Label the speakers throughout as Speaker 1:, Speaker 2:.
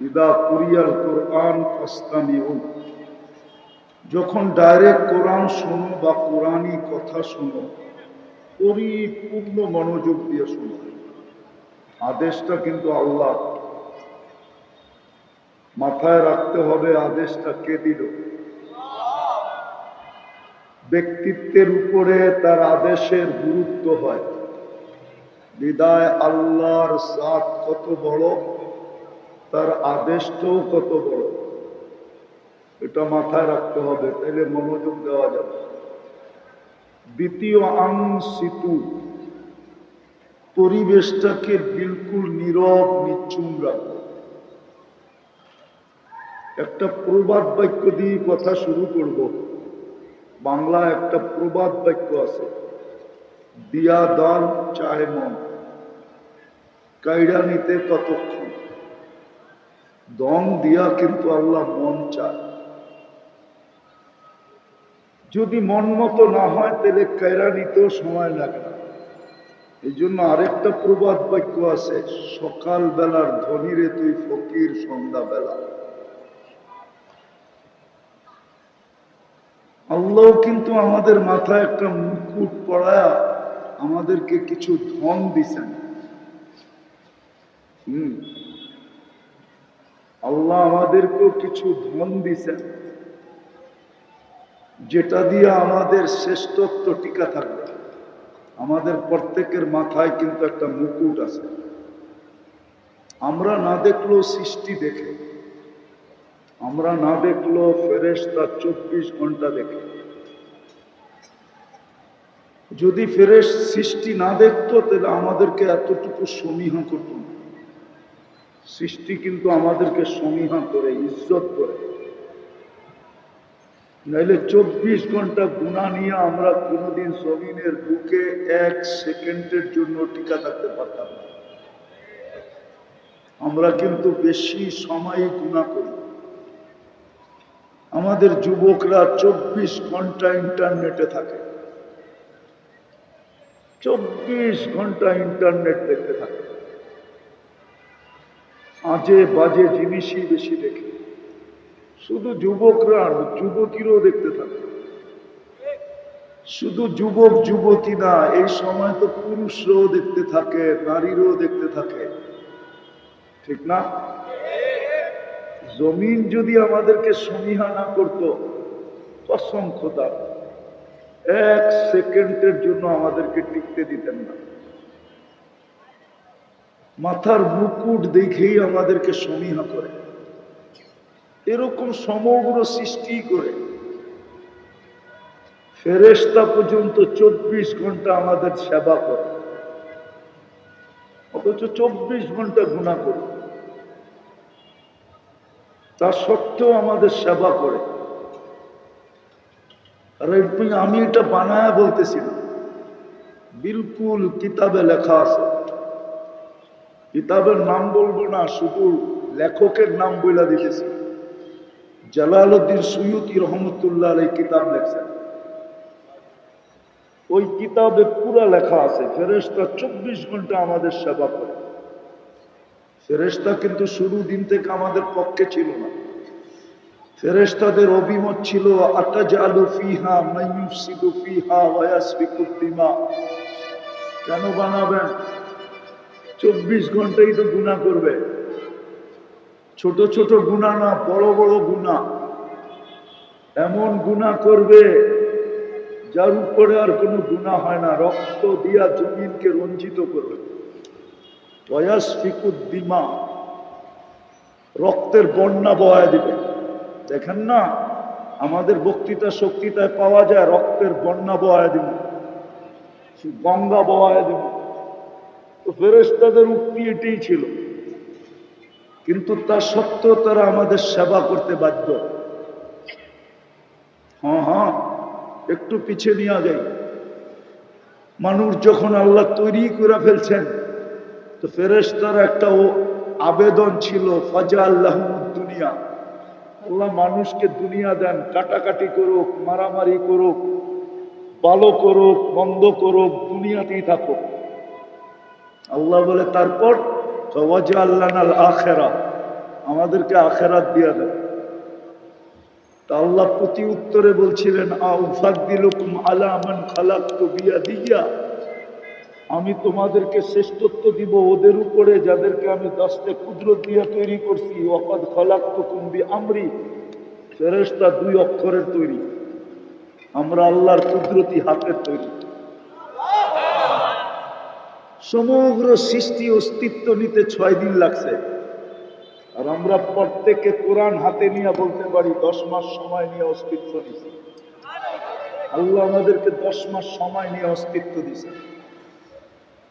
Speaker 1: ইদা কুরিয়াল কোরআন ফাসতামিউ, যখন ডাইরেক্ট কোরআন শোনো বা কোরআনী কথা শোনো পরিপূর্ণ মনোযোগ দিয়ে শোনো। আদেশটা কিন্তু আল্লাহ, মাথায় রাখতে হবে আদেশটা কে দিল। ব্যক্তিত্বের উপরে তার আদেশের গুরুত্ব হয়। বিদায় আল্লাহর জাত কত বড়, তার আদেশটাও কত বড়, এটা মাথায় রাখতে হবে, তাহলে মনোযোগ দেওয়া যাবে। দ্বিতীয় আনসিতু, পরিবেশটাকে বিলকুল নীরব নিশ্চুপ রাখবে। একটা প্রবাদ বাক্য দিয়ে কথা শুরু করব। বাংলা একটা প্রবাদ বাক্য আছে, দিয়া দান চায় মন, কাইড়া নিতে কতক্ষণ। দম দিয়া কিন্তু আল্লাহ মন চায়। যদি মন মতো না হয় তাহলে কাইড়া নিতেও সময় লাগে না। এই জন্য আরেকটা প্রবাদ বাক্য আছে, সকাল বেলার ধনীরে তুই ফকির সন্ধ্যা বেলা। আল্লাহ কিন্তু আমাদের মাথায় একটা মুকুট পড়ায়া আমাদেরকে কিছু ধন দিছেন। আল্লাহ আমাদেরকেও কিছু ধন দিছেন, যেটা দিয়ে আমাদের শ্রেষ্ঠত্ব টিকা থাকবে। আমাদের প্রত্যেকের মাথায় কিন্তু একটা মুকুট আছে। আমরা না দেখলেও সৃষ্টি দেখে, আমরা না দেখলেও ফেরেশতা 24 ঘন্টা দেখে। যদি সৃষ্টি না দেখতো তাহলে আমাদেরকে এতটুকু সমীহা করত না। সৃষ্টি কিন্তু আমাদেরকে সমীহা করে, ইজ্জত করে। নাইলে 24 ঘন্টা গুনাহ নিয়ে আমরা কোনোদিন জমিনের বুকে 1 সেকেন্ডের জন্য টিকা থাকতে পারতাম না। আমরা কিন্তু বেশি সময় গুনাহ করি। আমাদের যুবকরা 24 ঘন্টা ইন্টারনেটে থাকে, 24 ঘন্টা ইন্টারনেট দেখতে থাকে, আজে বাজে জিনিসই বেশি দেখে। শুধু যুবকরা, যুবতীরাও দেখতে থাকে। শুধু যুবক যুবতী না, এই সময় তো পুরুষরাও দেখতে থাকে, নারীরাও দেখতে থাকে, ঠিক না? জমিন যদি আমাদেরকে সমীহা না করতো, কসম খোদা 1 সেকেন্ডের জন্য আমাদেরকে টিকতে দিতেন না। মাথার মুকুট দেখেই আমাদেরকে সমীহা করে, এরকম সমগ্র সৃষ্টি করে। ফেরেশতা পর্যন্ত 24 ঘন্টা আমাদের সেবা করে, অথচ 24 ঘন্টা গুনাহ করে, তা সত্ত্বেও আমাদের সেবা করে। আর আমি এটা বানায়া বলতেছি না, বিলকুল কিতাবে লেখা আছে। কিতাবের নাম বলবো না, শুধু লেখকের নাম বইলা দিতেছি। জালালউদ্দিন সুয়ুতী রহমতুল্লাহ আলাইহি কিতাব লেখছেন। ওই কিতাবে পুরা লেখা আছে ফেরেশতা 24 ঘন্টা আমাদের সেবা করে। ফেরেশতা কিন্তু শুরু দিন থেকে আমাদের পক্ষে ছিল না। ফেরেশতাদের অভিমত ছিল আতাজালু ফিহা মান ইউফসিদু ফিহা ওয়া ইয়াসফিকুদ দিমা। কেন বানাবেন? 24 ঘন্টাই তো গুনাহ করবে। ছোট ছোট গুনাহ না, বড় বড় গুনাহ। এমন গুনাহ করবে যার উপরে আর কোনো গুনাহ হয় না। রক্ত দিয়া জমিনকে রঞ্জিত করবে। ওয়া ইয়াসফিকুদ দিমা, রক্তের বন্যা বহায় দিবে। দেখেন না, আমাদের বক্তৃতা শক্তিতায় পাওয়া যায় রক্তের বন্যা বহায় দিব, গঙ্গা বহায় দিব। তো ফেরেশতাদের উক্তি এটাই ছিল, কিন্তু তা সত্ত্বেও তারা আমাদের সেবা করতে বাধ্য। হ্যাঁ, একটু পিছিয়ে নিয়ে যাই। মানুষ যখন আল্লাহ তৈরি করে ফেলছেন, তো ফেরেশতার একটা আবেদন ছিল, ফাজআল্লাহুমুদ দুনিয়া, আল্লাহ মানুষকে দুনিয়া দেন, কাটাকাটি করুক, মারামারি করুক, ভালো করুক, মন্দ করুক, দুনিয়াতেই থাকুক। আল্লাহ বলে তারপর ওয়াজআলনাল আখিরা, আমাদেরকে আখেরাত দিয়া দেন। তা আল্লাহ প্রতি উত্তরে বলছিলেন, আউফাদ্দিলুকুম আলা মান খালাকতু বিয়াদিয়া, আমি তোমাদেরকে শ্রেষ্ঠত্ব দিব ওদের উপরে যাদেরকে আমি দস্তে কুদরত দিয়ে তৈরি করছি। ওয়াকাদ খালাকতুকুম বিআমরি, ফেরেশতা 2 অক্ষরের তৈরি, আমরা আল্লাহর কুদরতি হাতের তৈরি। সমগ্র সৃষ্টি অস্তিত্ব নিতে 6 দিন লাগছে, আর আমরা প্রত্যেকে কোরআন হাতে নিয়ে বলতে পারি 10 মাস সময় নিয়ে অস্তিত্ব দিছি। আল্লাহ আমাদেরকে 10 মাস সময় নিয়ে অস্তিত্ব দিছে।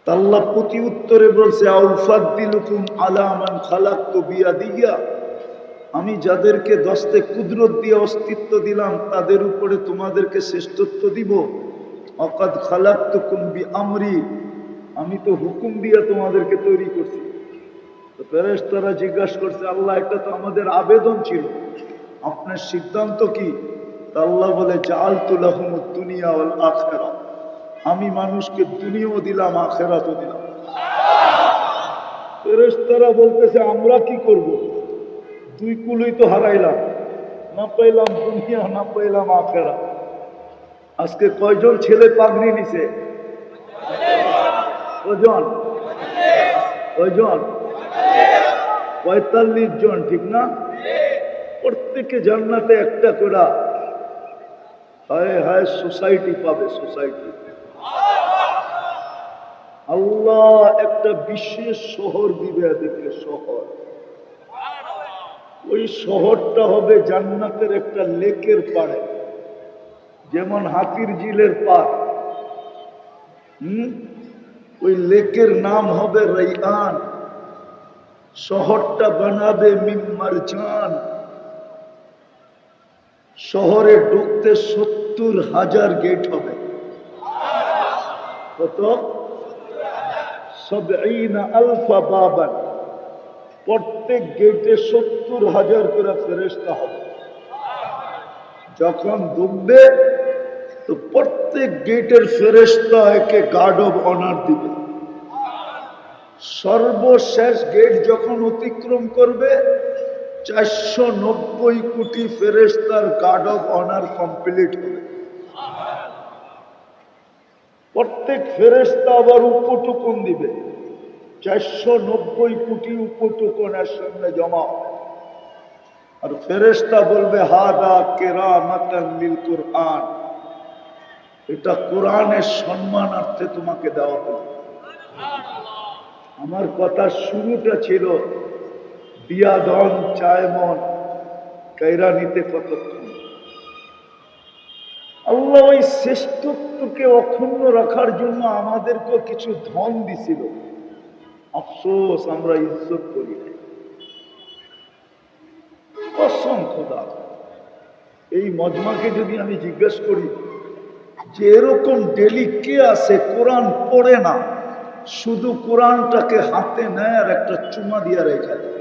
Speaker 1: আল্লাহ প্রতি উত্তরে বলছে, আউফাদ্দিলুকুম আলা মান খালাকতু বিয়াদিয়া, আমি যাদেরকে দস্তে কুদরত দিয়ে অস্তিত্ব দিলাম তাদের উপরে তোমাদেরকে শ্রেষ্ঠত্ব দিব। ওয়াকাদ খালাকতুকুম বিআমরি, আমি তো হুকুম দিয়ে তোমাদেরকে তৈরি করছি। তো ফেরেশতারা জিজ্ঞাসা করছে, আল্লাহ এটা তো আমাদের আবেদন ছিল, আপনার সিদ্ধান্ত কি? তা আল্লাহ বলে, জাআলতু লাহুমুদ দুনিয়া ওয়াল আখিরা, আমি মানুষকে দুনিয়াও দিলাম আখিরাতও দিলাম। ফেরেশতারা বলতেছে, আমরা কি করব? 2 কুলই তো হারাইলাম, না পাইলাম দুনিয়া না পাইলাম আখিরাত। আজকে কয়জন ছেলে পাগড়ি নিছে? কয়জন? 45 জন, ঠিক না? প্রত্যেকে জান্নাতে একটা করে হায় হায় সোসাইটি পাবে, সোসাইটি। আল্লাহ একটা বিশেষ শহর দিবে এদেরকে, শহর। ওই শহরটা হবে জান্নাতের একটা লেকের পাড়ে, যেমন হাতির ঝিলের পাড়। ওই লেকের নাম হবে রাইয়ান। শহরটা বানাবে মিন মারজান। শহরে ঢুকতে 70,000 গেট হবে। কত? 70,000 বাবান। প্রত্যেক গেটে 70,000 করে ফেরেশতা হবে। যখন ঢুকবে তো প্রত্যেক গেটের ফেরেশতা একে গার্ড অব অনার দিবে। সর্বশেষ গেট যখন অতিক্রম করবে 490 কোটি ফেরেশতার গার্ড অব অনার কমপ্লিট হবে। প্রত্যেক ফেরেশতা আবার উপটুকুন দিবে, 490 কোটি উপটুকুনের সামনে জমা হবে। আর ফেরেশতা বলবে, হাদা কেরামাতান লিল কুরআন, এটা কোরআনের সম্মানার্থে তোমাকে দেওয়া হলো। আমার কথা শুরুটা ছিল বিয়াদন চায়মন কাইরা নিতে কতক্ষণ। আল্লাহ ওই শ্রেষ্ঠত্বকে অক্ষুণ্ণ রাখার জন্য আমাদেরকে কিছু ধন দিছিল। আফসোস আমরা ইজ্জত করি না। কসম খোদা, এই মজমাকে যদি আমি জিজ্ঞেস করি যে এরকম ডেলি কে আছে কোরআন পড়ে না, শুধু কোরআনটাকে হাতে নেয় আর একটা চুমা দিয়া রেখে দেয়,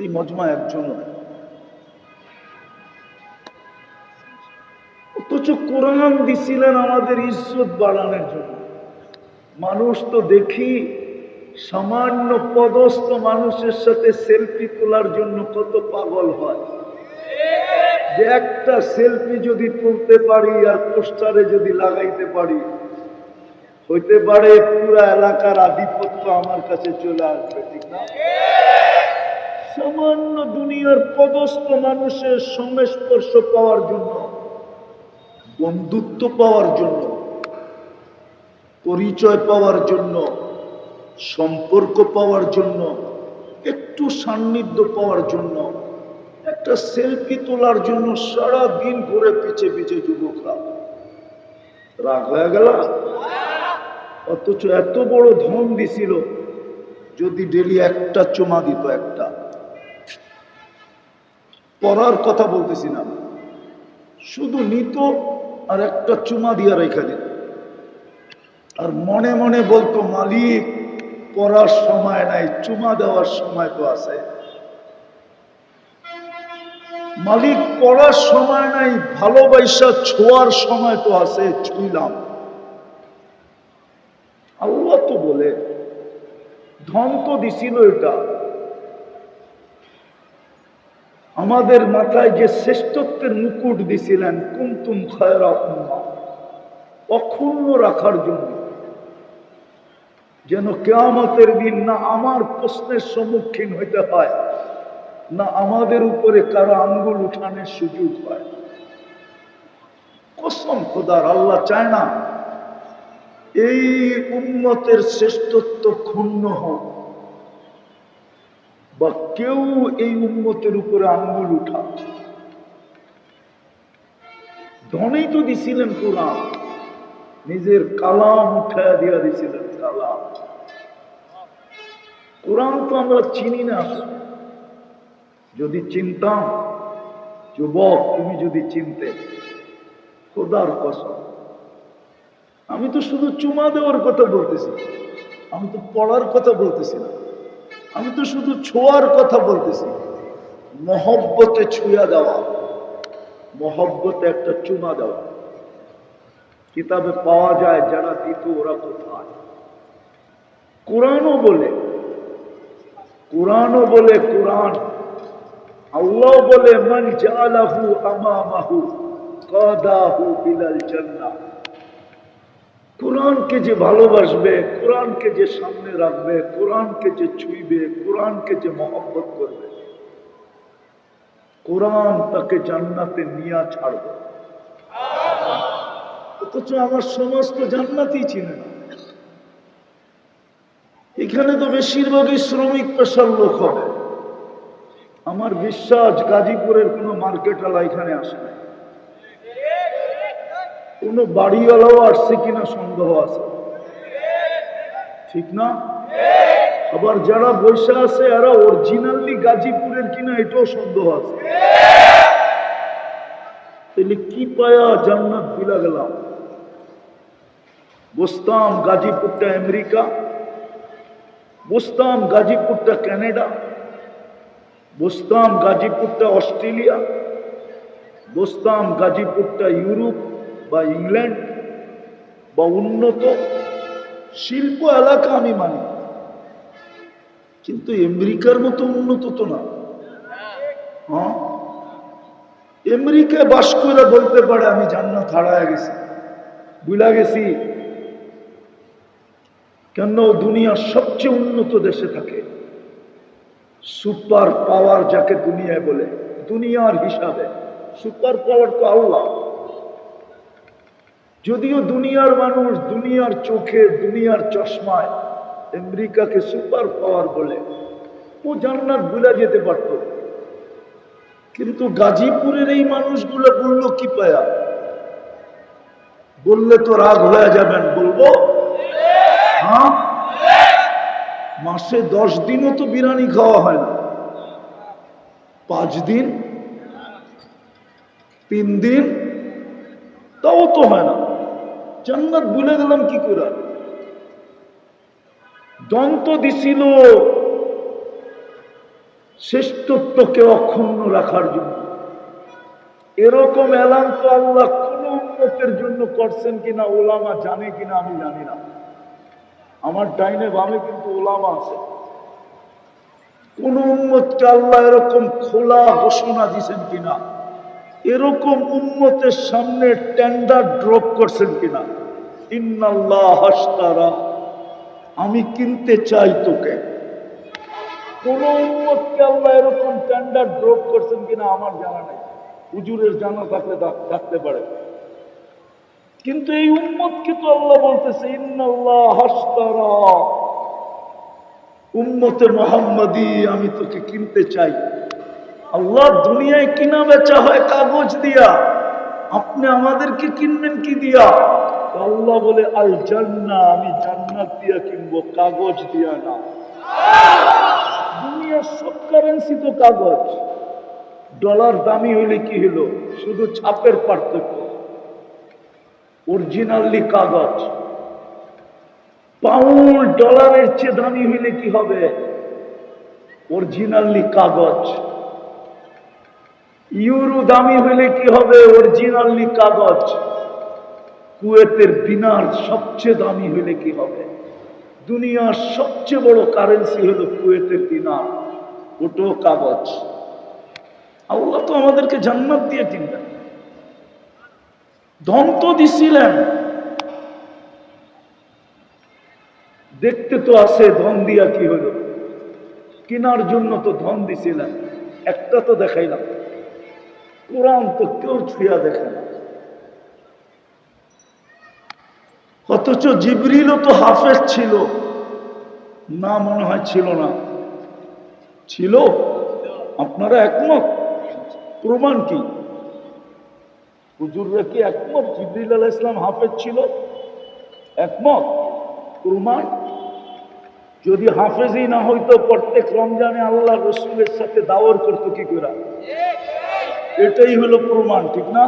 Speaker 1: এই মজমা একজন। অথচ কোরআন দিছিলেন আমাদের ইজ্জত বাড়ানোর জন্য। মানুষ তো দেখি সামান্য পদস্থ মানুষের সাথে সেলফি তোলার জন্য কত পাগল হয়, যে একটা সেলফি যদি তুলতে পারি আর পোস্টারে যদি লাগাইতে পারি, হইতে পারে পুরা এলাকার আধিপত্য আমার কাছে চলে আসবে, ঠিক না? সামান্য দুনিয়ার পদস্থ মানুষের সংস্পর্শ পাওয়ার জন্য, বন্ধুত্ব পাওয়ার জন্য, পরিচয় পাওয়ার জন্য, সম্পর্ক পাওয়ার জন্য, একটু সান্নিধ্য পাওয়ার জন্য, একটা সেলফি তোলার জন্য সারা দিন ঘুরে পিছে পিছে যুবকরা রাগ হয়ে গেল। অথচ এত বড় ধন দিছিল, যদি ডেলি একটা চুমা দিত, একটা পড়ার কথা বলতেছি না, শুধু নিত আর একটা চুমা দিয়া রেখে দিত, আর মনে মনে বলতো, মালিক পড়ার সময় নাই, চুমা দেওয়ার সময় তো আছে। মালিক পড়ার সময় নাই, ভালোবাসা ছোঁয়ার সময় তো আছে, ছুঁইলাম। আল্লাহ তো বলে, ধন তো দিছিল এটা, আমাদের মাথায় যে শ্রেষ্ঠত্বের মুকুট দিছিলেন, কুনতুম খায়রা উম্মাহ, অক্ষুণ্ণ রাখার জন্য, যেন কিয়ামতের দিন না আমার প্রশ্নের সম্মুখীন হইতে হয়, না আমাদের উপরে কারো আঙ্গুল উঠানোর সুযোগ হয়। কসম খোদার, আল্লাহ চায় না এই উম্মতের শ্রেষ্ঠত্ব ক্ষুণ্ণ হোক বা কেউ এই উম্মতের উপরে আঙ্গুল উঠা। ধনেই তো দিছিলেন কোরআন, নিজের কালাম উঠায় দিয়া দিছিলেন কালাম। কোরআন তো আমরা চিনি না। যদি চিনতাম, যুবক তুমি যদি চিনতে, খোদার কসম, আমি তো শুধু চুমা দেওয়ার কথা বলতেছি, আমি তো পড়ার কথা বলতেছি না, আমি তো শুধু ছোঁয়ার কথা বলতেছি। মহব্বতে ছুঁয়া দেওয়া, মহব্বতে একটা চুমা দেওয়া। কিতাবে পাওয়া যায়, যারা দিত ওরা কোথায়? কোরআনও বলে, কোরআনও বলে, কোরআন আল্লাহ বলে, মান জাআলাহু আমামাহু কাদাহু ইলাল জান্নাহ। কোরআনকে যে ভালোবাসবে, কোরআনকে যে সামনে রাখবে, কোরআনকে যে ছুঁইবে, কোরআনকে যে মহব্বত করবে, কোরআন তাকে জান্নাতে নিয়ে ছাড়বে। অথচ আমার সমাজ তো জান্নাতই চিনে না। এখানে তো বেশিরভাগই শ্রমিক পেশার লোক হবে। আমার বিশ্বাস গাজীপুরের কোন মার্কেটওয়ালা এখানে আসে না, কোন বাড়িওয়ালাও আসছে কিনা সন্দেহ আছে, ঠিক না? আবার যারা বসে আছে এরা অরিজিনালি গাজীপুরের কিনা এটাও সন্দেহ আছে। তাহলে কি পায়া জান্নাত বিলা গেলাম? বুঝতাম গাজীপুরটা আমেরিকা, বুঝতাম গাজীপুরটা কানাডা, বুঝতাম গাজীপুরটা অস্ট্রেলিয়া, বুঝতাম গাজীপুরটা ইউরোপ বা ইংল্যান্ড বা উন্নত শিল্প এলাকা আমি মানি, কিন্তু আমেরিকার মতো উন্নত তো না। হ্যাঁ, আমেরিকায় বাস করে বলতে পারে আমি জান্নাত হারায় গেছি, ভুলা গেছি। কেন? দুনিয়ার সবচেয়ে উন্নত দেশে থাকে। সুপার পাওয়ার যাকে দুনিয়ায় বলে, দুনিয়ার হিসাবে সুপার পাওয়ার তো আল্লাহ। যদিও দুনিয়ার মানুষ দুনিয়ার চোখে, দুনিয়ার চশমায় আমেরিকাকে সুপার পাওয়ার বলে, ও জান্নাত ভুলা যেতে পারত। কিন্তু গাজীপুরের এই মানুষগুলো বললো কি পায়া? বললে তো রাগ হয়ে যাবেন, বলবো হ্যাঁ, মাসে 10 দিনও তো বিরিয়ানি খাওয়া হয় না, 5 দিন 3 দিন তাও তো হয় না। জান্নাত ভুলে গেলাম কি করে? দন্ত দিছিল শ্রেষ্ঠত্বকে অক্ষুণ্ণ রাখার জন্য। এরকম এলান তো আল্লাহ কোন উম্মতের জন্য করছেন কিনা ওলামা জানে কিনা আমি জানি না। আমার ডাইনে বামে কিন্তু ওলামা আছে। কোন উম্মতকে আল্লাহ এরকম খোলা ঘোষণা দিয়েছেন কিনা, এরকম উম্মতের সামনে টেন্ডার ড্রপ করছেন কিনা, ইন্নাল্লাহ হাশতারা, আমি কিনতে চাই তোকে। কোন উম্মতকে আল্লাহ এরকম টেন্ডার ড্রপ করছেন কিনা আমার জানা নাই। হুজুরের জানা থাকলে থাকতে পারে, কিন্তু এই উম্মতকে তো আল্লাহ বলতেছে ইন্নাল্লাহ হাশতারা, উম্মতে মুহাম্মাদি আমি তোকে কিনতে চাই। আল্লাহ দুনিয়ায় কিনা বেচা হয় কাগজ দিয়া, আপনি আমাদেরকে কিনবেন কি দিয়া? আল্লাহ বলে আল জান্নাহ, আমি জান্নাত দিয়া কিনবো, কাগজ দিয়া না। দুনিয়ার সব কারেন্সি তো কাগজ। ডলার দামি হইলে কি হলো? শুধু ছাপের পার্থক্য, অরিজিনালি কাগজ। পাউন্ড ডলারের চেয়ে দামি হইলে কি হবে? অরিজিনালি কাগজ। ইউরো দামি হইলে কি হবে? অরিজিনালি কাগজ। কুয়েতের দিনার সবচেয়ে দামি হইলে কি হবে? দুনিয়ার সবচেয়ে বড় কারেন্সি হলো কুয়েতের দিনার, ওটাও কাগজ। আল্লাহ তো আমাদেরকে জান্নাত দিয়ে কিনবেন, ধন তো দিছিলেন, দেখতে তো আছে ধন দিয়া কি হলো, কেনার জন্য তো ধন দিছিলেন, একটা তো দেখাইলাম। কোরআন তো কেউ ছুঁয়া দেখে না, অথচ জিবরিলও তো হাফেজ ছিল না? মনে হয় ছিল না? ছিল? আপনারা একমত? প্রমাণ কি? হুজুররা কি একমত জিবরিল আলাইহিস সালাম হাফেজ ছিল? একমত? প্রমাণ? যদি হাফেজই না হইতো প্রত্যেক রমজানে আল্লাহ রসুলের সাথে দাওয়াত করতো কি করে? এটাই হলো প্রমাণ, ঠিক না?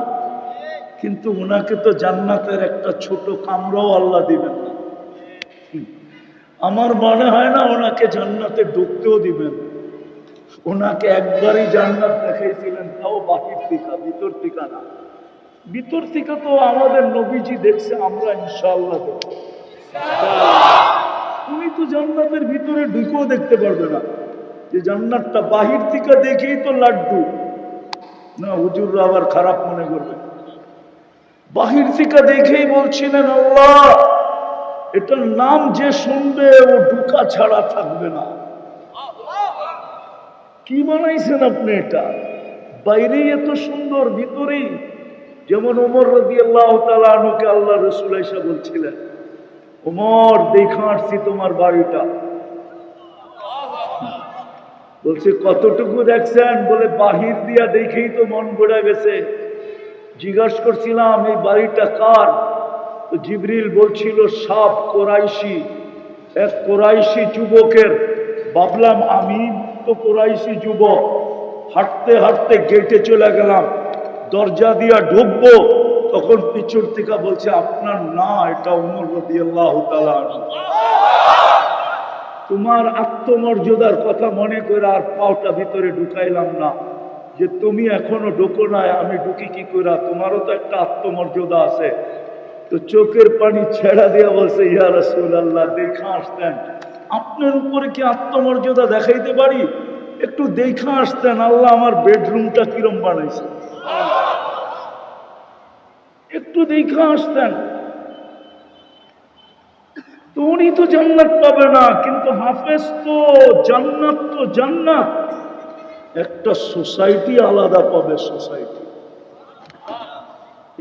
Speaker 1: কিন্তু ওনাকে তো জান্নাতের একটা ছোট কামরাও আল্লাহ দিবেন না। আমার মনে হয় না ওনাকে জান্নাতে ঢুকতেও দিবেন। ওনাকে একবারই জান্নাত দেখাইছিলেন, তাও বাহির থেকে, ভিতর থেকে না। ভিতর থেকে তো আমাদের নবীজি দেখছে, আমরা ইনশাআল্লাহ দেখব। উনি তো জান্নাতের ভিতরে ঢুকেও দেখতে পারবে না, যে জান্নাতটা বাহির থেকে দেখেই তো লাড্ডু না। হুজুররা আবার খারাপ মনে করবে, বাহির থেকে দেখেই বলছিলেন আল্লাহ এটার নাম যে শুনবে ও ঢুকা ছাড়া থাকবে না। কি বানাইছেন আপনি এটা? বাইরেই এত সুন্দর, ভিতরেই যেমন ওমর রাদিয়াল্লাহু তাআলা আনহুকে আল্লাহ রাসূল আয়েশা বলছিলেন, ওমর দেখা আসছি তোমার বাড়িটা। বলছে কতটুকু দেখছেন? বলে বাহির দিয়া দেখেই তো মন গড়ে গেছে। জিজ্ঞাসা করছিলাম এই বাড়িটা কার? তো জিবরিল বলছিল সাব কোরাইশি, এক কোরাইশি যুবকের। ভাবলাম আমি তো কোরাইশি যুবক, হাঁটতে হাঁটতে গেটে চলে গেলাম, দরজা দিয়া ঢুকবো, তখন পিছন থেকে বলছে আপনার না, এটা ওমর রাদিয়াল্লাহু তাআলা আনহু। তোমার আত্মমর্যাদার কথা মনে করে আর পাওটা ভিতরে ঢুকাইলাম না, যে তুমি এখনো ঢুকো নাই, আমি ঢুকি কি করে? তোমারও তো একটা আত্মমর্যাদা আছে। তো চোখের পানি ছেড়া দিয়া বলছে ইয়া রাসূলুল্লাহ দেখা আসতেন, আপনার উপরে কি আত্মমর্যাদা দেখাইতে পারি? একটু দেখা আসতেন, আল্লাহ আমার বেডরুমটা কিরম বানাইছে, একটু দেখা আসতেন। তো উনি তো জান্নাত পাবে না, কিন্তু হাফেজ তো জান্নাত, তো জান্নাত একটা সোসাইটি আলাদা পাবে, সোসাইটি।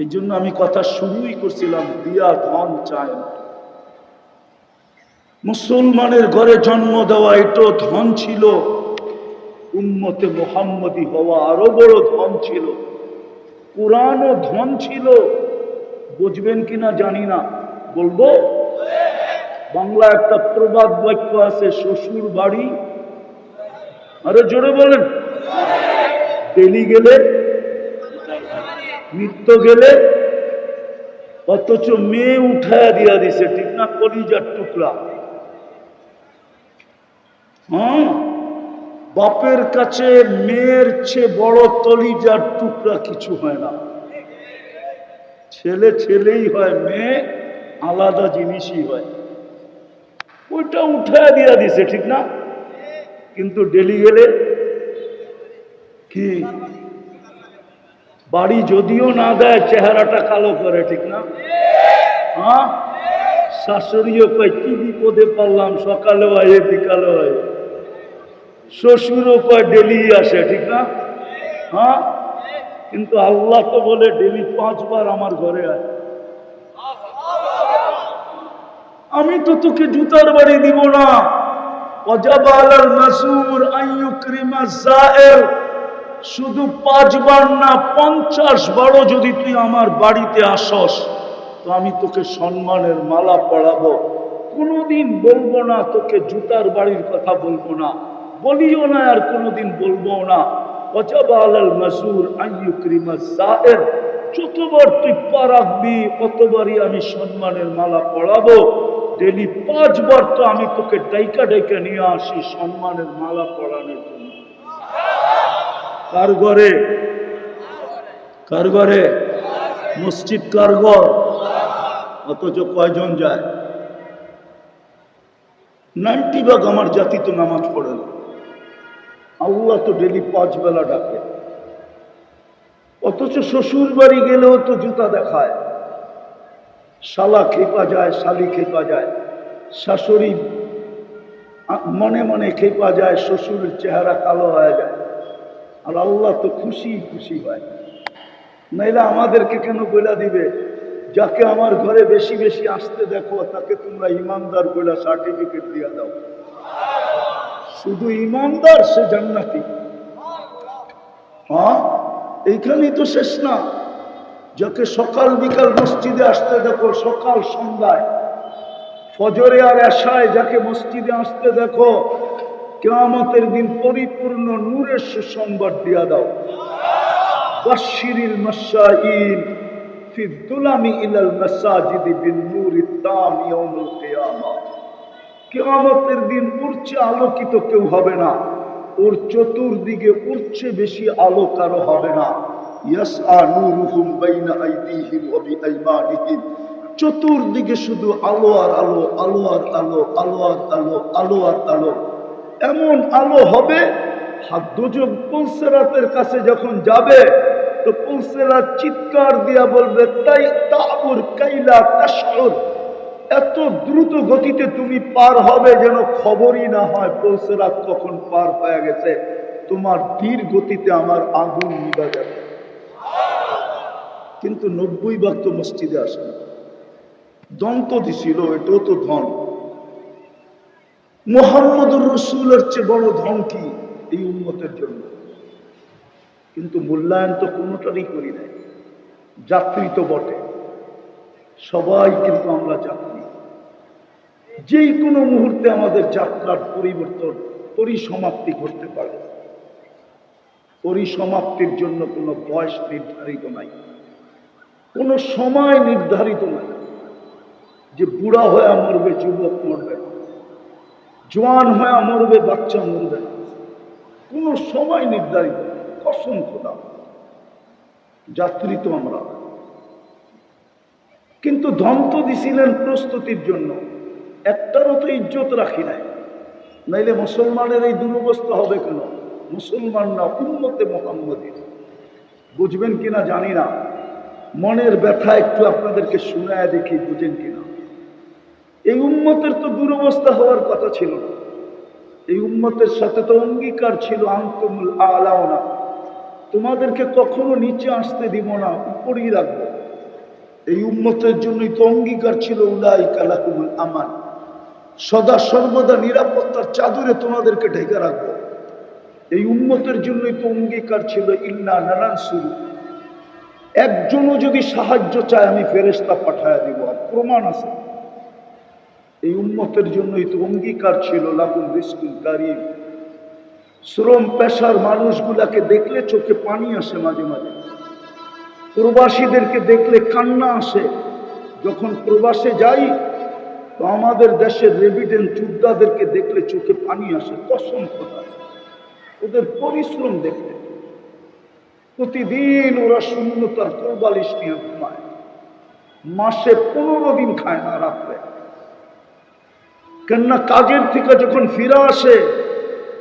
Speaker 1: এই জন্য আমি কথা শুরুই করছিলাম, দিয়া ধন চায় না। মুসলমানের ঘরে জন্ম দেওয়া এটাও ধন ছিল, উম্মতে মুহাম্মদী হওয়া আরো বড় ধন ছিল, কোরআনও ধন ছিল। বুঝবেন কিনা জানি না, বলবো। বাংলা একটা প্রবাদ বাক্য আছে, শ্বশুর বাড়ি, আরে জোরে বলেন, ডেলি গেলে নিত্য গেলে, অথচ মেয়ে উঠায়া দিয়া দিছে, ঠিক না? কলিজার টুকরা। হ্যাঁ, বাপের কাছে মেয়ের চেয়ে বড় কলিজার টুকরা কিছু হয় না। ছেলে ছেলেই হয়, মেয়ে আলাদা জিনিসই হয়। ওইটা উঠায়া দিয়া দিছে, ঠিক না? কিন্তু ডেলি গেলে কি বাড়ি যদিও না দেয়, চেহারাটা কালো করে, ঠিক না? হ্যাঁ, শাশুড়িও কয় কি বিপদে পারলাম, সকালে হয় বিকালে হয়। শ্বশুরও কয় ডেলি আসে, ঠিক না? হ্যাঁ, কিন্তু আল্লাহ তো বলে ডেলি 5 বার আমার ঘরে আয়। আমি তো তোকে জুতার বাড়ি দিব না। ওয়াজাব আলাল মাসুর আন ইউকরিমা যায়ের, শুধু 5 বার না 50 বারও যদি তুই আমার বাড়িতে আসস, তো আমি তোকে সম্মানের মালা পরাবো। কোনোদিন বলবো না তোকে জুতার বাড়ির কথা, বলবো না, বলিও না, আর কোনোদিন বলবো না। ওয়াজাব আলাল মাসুর আন ইউকরিমা যায়ের, যতবার তুই পা রাখবি ততবারই আমি সম্মানের মালা পরাবো। ডেলি 5 বার তো আমি তোকে ডাইকা ডাইকা নিয়ে আসি সম্মানের মালা পরানোর জন্য। কার ঘরে? কার ঘরে? মসজিদ কার ঘর? অথচ কয়জন যায়? 90 ভাগ আমার জাতি তো নামাজ পড়ে না। আল্লাহ তো ডেলি 5 বেলা ডাকে। অথচ শ্বশুর বাড়ি গেলেও তো জুতা দেখায়, শালা খেপা যায়, শালি খেপা যায়, শাশুড়ি মনে মনে খেপা যায়, শ্বশুরের চেহারা কালো হয়ে যায়। আর আল্লাহ তো খুশি খুশি হয়। নাইলে আমাদেরকে কেন বলে দিবে, যাকে আমার ঘরে বেশি বেশি আসতে দেখো তাকে তোমরা ইমানদার বলে সার্টিফিকেট দিয়ে দাও। শুধু ইমানদার সে জান্নাতি। হ্যাঁ, এইখানেই তো শেষ না। যাকে সকাল বিকাল মসজিদে আসতে দেখো, সকাল সন্ধ্যায়, ফজরে আর এশায় যাকে মসজিদে আসতে দেখো, কিয়ামতের দিন পরিপূর্ণ নূরের সুসংবাদ দিয়া দাও। বাশশিরিল মাশাইন ফি দুলামি ইলাল মাসাজিদি বিন নূরিত তাম ইয়াউমুল কিয়ামা। কিয়ামতের দিন উঠছে আলোকিত কেউ হবে না, ওর চতুর্দিকে উঠছে বেশি আলো কারো হবে না। ইয়াসআ নূরুহুম বাইনা আইদিহিম ওয়া বিআইমানিহিম। চতুর্দিকে শুধু আলো আর আলো, আলো আর আলো, আলো আর আলো, আলো আর আলো। এমন আলো হবে, হাদ্দুজক পুলসেরাতের কাছে যখন যাবে তো পুলসেরাত চিৎকার দিয়া বলবে, তাই তাবুর কাইলা তাশউর। এত দ্রুত গতিতে তুমি পার হবে যেন খবরই না হয় পুলসেরাত কখন পার হয়ে গেছে। তোমার ধীর গতিতে আমার আগুন নিভা যাবে। কিন্তু 90 ভাগ তো মসজিদে আসে না। দন্ত দিছিল, এটাও তো ধন। মুহাম্মদুর রাসূলের চেয়ে বড় ধন কি এই উম্মতের জন্য? কিন্তু মূল্যায়ন তো কোনোটারই করি নাই। যাত্রী তো বটে, সবাই কিন্তু আমরা যাত্রী। যেই কোনো মুহূর্তে আমাদের যাত্রার পরিবর্তন, পরিসমাপ্তি ঘটতে পারে। পরিসমাপ্তির জন্য কোনো বয়স নির্ধারিত নাই, কোনো সময় নির্ধারিত নাই যে বুড়া হয়ে মরবে, যুবক মরবে না, জোয়ান হয়ে মরবে, বাচ্চা মরবে না। কোনো সময় নির্ধারিত নাই। কসম খোদা, যাত্রী তো আমরা। কিন্তু ধন তো দিছিলেন প্রস্তুতির জন্য, একটারও তো ইজ্জত রাখি নাই। নাইলে মুসলমানের এই দুরবস্থা হবে কেন? মুসলমান না, উম্মতে মুহাম্মদী। বুঝবেন কিনা জানি না, মনের ব্যথা একটু আপনাদেরকে শুনায় দেখি, বুঝেন কিনা। এই উম্মতের তো দুরবস্থা হওয়ার কথা ছিল না। এই উম্মতের সাথে তো অঙ্গীকার ছিল, আনতুমুল আলাউনা, তোমাদেরকে কখনো নিচে আসতে দিব না, উপরেই রাখবো। এই উম্মতের জন্যই তো অঙ্গীকার ছিল, উলাইকা লাহুমুল আমান, সদা সর্বদা নিরাপত্তার চাদরে তোমাদেরকে ঢেকে রাখবো। এই উম্মতের জন্যই তো অঙ্গীকার ছিল, ইন্না নানানসুরু, একজনও যদি সাহায্য চায় আমি ফেরেশতা পাঠায়া দিব। প্রমাণ আছে। এই উম্মতের জন্যই তো অঙ্গীকার ছিল, লাকুম রিজকুন কারীম। শ্রম পেশার মানুষগুলাকে দেখলে চোখে পানি আসে, মাঝে মাঝে প্রবাসীদেরকে দেখলে কান্না আসে। যখন প্রবাসে যাই তো আমাদের দেশের রেভিডেন্ট যোদ্ধাদেরকে দেখলে চোখে পানি আসে। কসম খোদা, ওদের পরিশ্রম দেখলে। প্রতিদিন ওরা শূন্যতার কোরবালিশ নিয়ে ঘুমায়, মাসে 15 দিন খায় না রাত্রে। কেননা কাজের থেকে যখন ফিরে আসে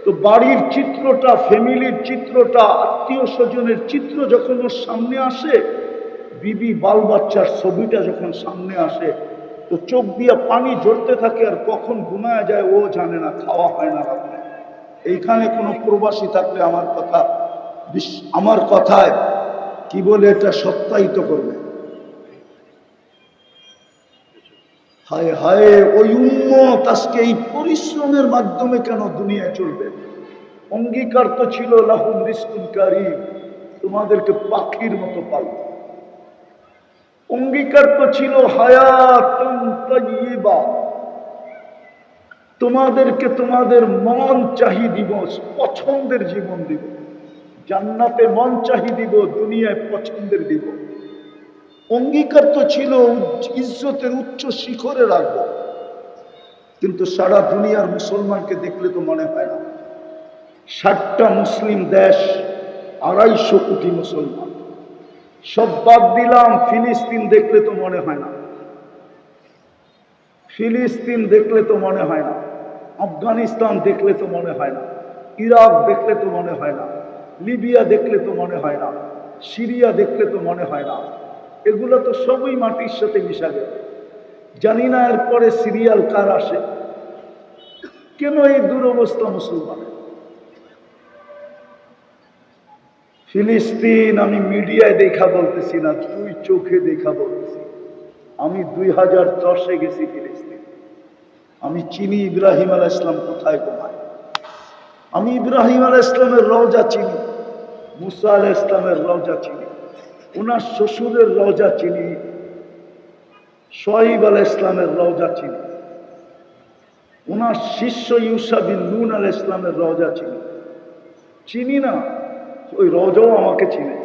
Speaker 1: তো বাড়ির চিত্রটা, ফ্যামিলির চিত্রটা, আত্মীয় স্বজনের চিত্র যখন ওর সামনে আসে, বিবি বাল বাচ্চার ছবিটা যখন সামনে আসে তো চোখ দিয়ে পানি ঝরতে থাকে, আর কখন ঘুমায় যায় ও জানে না, খাওয়া হয় না রাত্রে। এইখানে কোনো প্রবাসী থাকলে আমার কথায় কি বলে এটা সত্যায়িত করবে। হায় হায়, ওই উম্মত আজকে এই পরিশ্রমের মাধ্যমে কেন দুনিয়ায় চলবে? অঙ্গীকার তো ছিল, লাহুম রিজকুন কারীম, তোমাদেরকে পাখির মতো পালব। অঙ্গীকার তো ছিল, হায়াতুন তাইয়্যিবা, তোমাদেরকে তোমাদের মন চাহি দিব, পছন্দের জীবন দিব। জান্নাতে মন চাহি দিব, দুনিয়ায় পছন্দের দিব। অঙ্গীকার তো ছিল ইজ্জতের উচ্চ শিখরে রাখবো। কিন্তু সারা দুনিয়ার মুসলমানকে দেখলে তো মনে হয় না। 60টা মুসলিম দেশ, 250 কোটি মুসলমান, সব বাদ দিলাম। ফিলিস্তিন দেখলে তো মনে হয় না, ফিলিস্তিন দেখলে তো মনে হয় না, আফগানিস্তান দেখলে তো মনে হয় না, ইরাক দেখলে তো মনে হয় না, লিবিয়া দেখলে তো মনে হয় না, সিরিয়া দেখলে তো মনে হয় না, এগুলো তো সবই মাটির সাথে মিশা গেল। জানি না এরপরে সিরিয়াল কার আসে। কেন এই দুরবস্থা মুসলমানের? ফিলিস্তিন আমি মিডিয়ায় দেখা বলতেছি না, দুই চোখে দেখা বলতেছি। আমি 2010-এ গেছি ফিলিস্তিন। আমি চিনি ইব্রাহিম আলাইহিস সালাম কোথায় ঘুমায়। আমি ইব্রাহিম আলাইহিস সালামের রওজা চিনি, মুসা আলাইহিস সালামের রওজা চিনি, ওনার শ্বশুরের রওজা চিনি, শোয়াইব আলাইহিস সালামের রওজা চিনি, ওনার শিষ্য ইউসা বিন নূন আলাইহিস সালামের রওজা চিনি। চিনি না, ওই রওজাও আমাকে চিনে।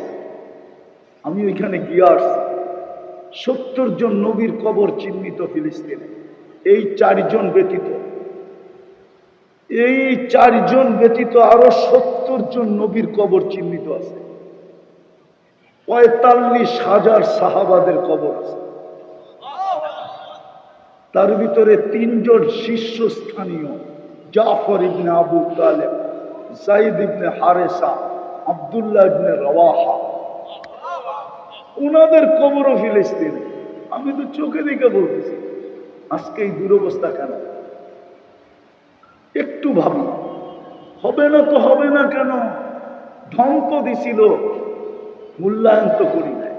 Speaker 1: আমি ওইখানে গিয়ে আসছি। 70 জন নবীর কবর চিহ্নিত ফিলিস্তিনে, এই 4 জন ব্যতীত। এই 4 জন ব্যতীত আরো 70 জন নবীর কবর চিহ্নিত আছে। 45,000 সাহাবাদের কবর আছে। তার ভিতরে 3 জন শীর্ষস্থানীয়, জাফর ইবনে আবু তালেব, যায়েদ ইবনে হারেসা, আব্দুল্লাহ ইবনে রওয়াহা, ওনাদের কবরও ফিলিস্তিনে। আমি তো চোখে দেখে বলতেছি। আজকে এই দুরবস্থা কেন? একটু ভাবি। হবে না তো হবে না কেন? ধ্বংস দিছিল, মূল্যায়ন তো করি নাই।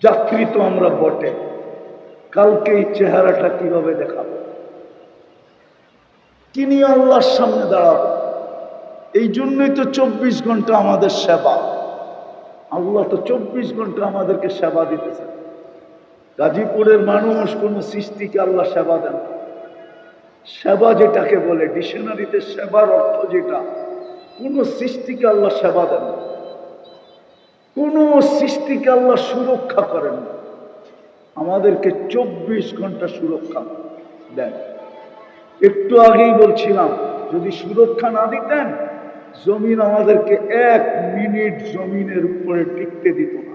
Speaker 1: যাত্রী তো আমরা বটে, কালকে এই চেহারাটা কিভাবে দেখাবো? কি নিয়ে আল্লাহর সামনে দাঁড়াবো? এই জন্যই তো 24 ঘন্টা আমাদের সেবা। আল্লাহ তো 24 ঘন্টা আমাদেরকে সেবা দিতেছে। গাজীপুরের মানুষ কোন সৃষ্টিকে আল্লাহ সেবা দেন। সেবা যেটাকে বলে ডিকশনারিতে সেবার অর্থ যেটা, কোন সৃষ্টিকে আল্লাহ সেবা দেন, কোন সৃষ্টিকে আল্লাহ সুরক্ষা করেন। আমাদেরকে 24 ঘন্টা সুরক্ষা দেন। একটু আগেই বলছিলাম, যদি সুরক্ষা না দিতেন, জমিন আমাদেরকে 1 মিনিট জমিনের উপরে টিকতে দিত না।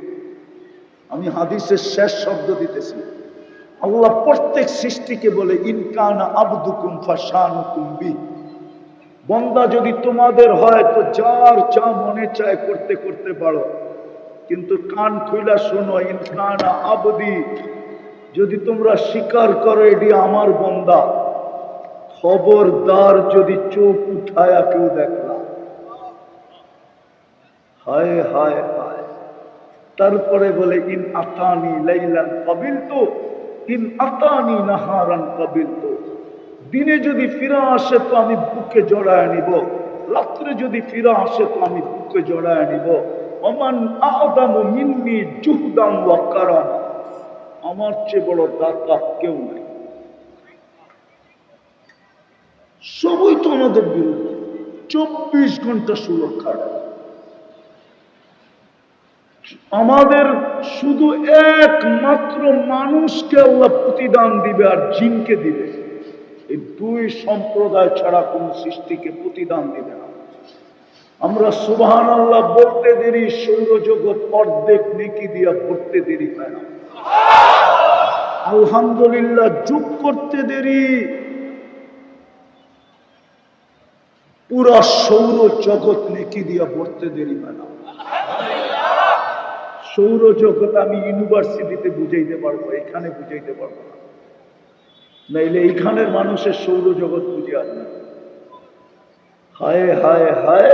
Speaker 1: আমি হাদিসের শেষ শব্দ দিতেছি। আল্লাহ প্রত্যেক সৃষ্টিকে বলে, ইনকানা আবদুকুম ফাশানুকুম বি। বান্দা যদি তোমাদের হয় তো যার যা মনে চায় করতে করতে পারো, কিন্তু কান খুইলা শোনো, ইনকানা আবদি, যদি তোমরা স্বীকার করো এটি আমার বান্দা, খবরদার যদি চোখ উঠায়া কেউ দেখলা। হায় হায় হায়। তারপরে বলে, ইন আতানি লাইলান কাবিলতু, ইন আতানি নাহারান কাবিলতু। দিনে যদি ফিরা আসে তো আমি বুকে জড়ায় নিব, রাত্রে যদি ফিরা আসে তো আমি বুকে জড়ায় নিব। ওমান আ'যামু মিন্নি জুহদান ওয়া কারাম। আমার চেয়ে বড় দাতা কেউ নাই। সবই তো আমাদের বিরুদ্ধে। 24 ঘন্টা সুরক্ষা। আমাদের শুধু একমাত্র মানুষকে আল্লাহ প্রতিদান দিবে আর জিনকে দিবে। এই 2 সম্প্রদায় ছাড়া কোন সৃষ্টিকে প্রতিদান দিবে না। আমরা সুবহানাল্লাহ বলতে দেরি, সৌরজগৎ অর্ধেক নেকি দিয়া ভরতে দেরি হয় না। আলহামদুলিল্লাহ যোগ করতে দেরি, পুরা সৌর জগৎ নেকি দিয়া ভরতে দেরি হয় না। সৌরজগৎ আমি ইউনিভার্সিটিতে বুঝাইতে পারবো, এখানে বুঝাইতে পারবো না। নাইলে এইখানের মানুষের সৌরজগৎ বুঝে আসবে। হায় হায় হায়।